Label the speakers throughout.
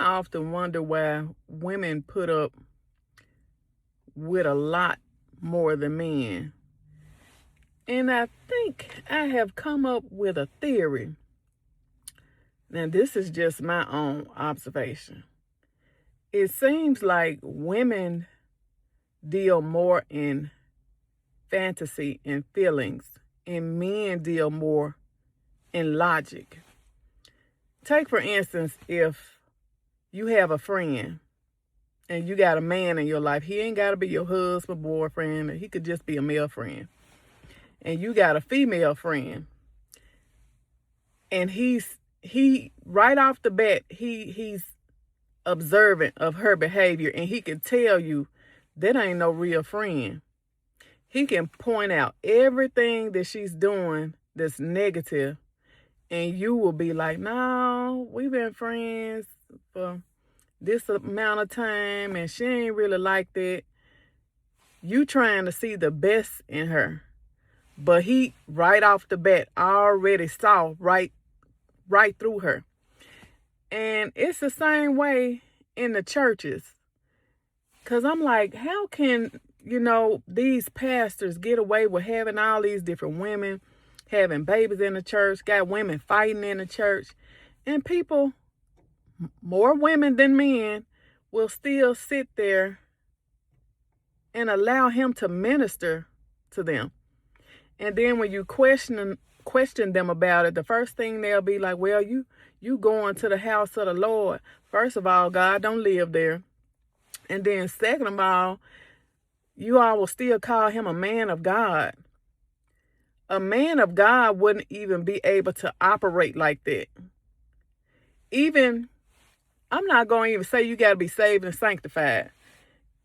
Speaker 1: I often wonder why women put up with a lot more than men. And I think I have come up with a theory. Now, this is just my own observation. It seems like women deal more in fantasy and feelings, and men deal more in logic. Take, for instance, if you have a friend and you got a man in your life. He ain't got to be your husband, boyfriend. He could just be a male friend. And you got a female friend. And he right off the bat, he's observant of her behavior, and he can tell you that ain't no real friend. He can point out everything that she's doing that's negative, and you will be like, no, we've been friends for this amount of time, and she ain't really like that. You trying to see the best in her. But he, right off the bat, already saw right through her. And it's the same way in the churches. Because I'm like, how can, these pastors get away with having all these different women, having babies in the church, got women fighting in the church, and people, more women than men, will still sit there and allow him to minister to them. And then when you question them about it, the first thing they'll be like, well, you going to the house of the Lord. First of all, God don't live there. And then second of all, you all will still call him a man of God. A man of God wouldn't even be able to operate like that. Even, I'm not going to even say you got to be saved and sanctified.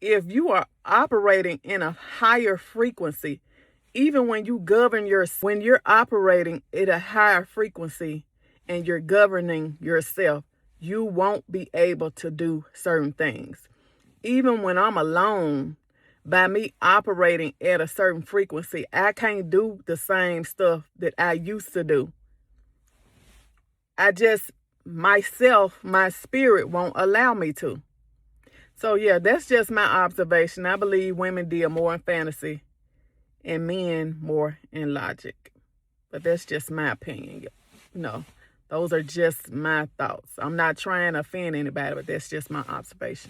Speaker 1: If you are operating in a higher frequency, even when you when you're operating at a higher frequency and you're governing yourself, you won't be able to do certain things. Even when I'm alone, by me operating at a certain frequency, I can't do the same stuff that I used to do. My spirit won't allow me to. So yeah, that's just my observation. I believe women deal more in fantasy and men more in logic. But that's just my opinion. Those are just my thoughts. I'm not trying to offend anybody, but that's just my observation.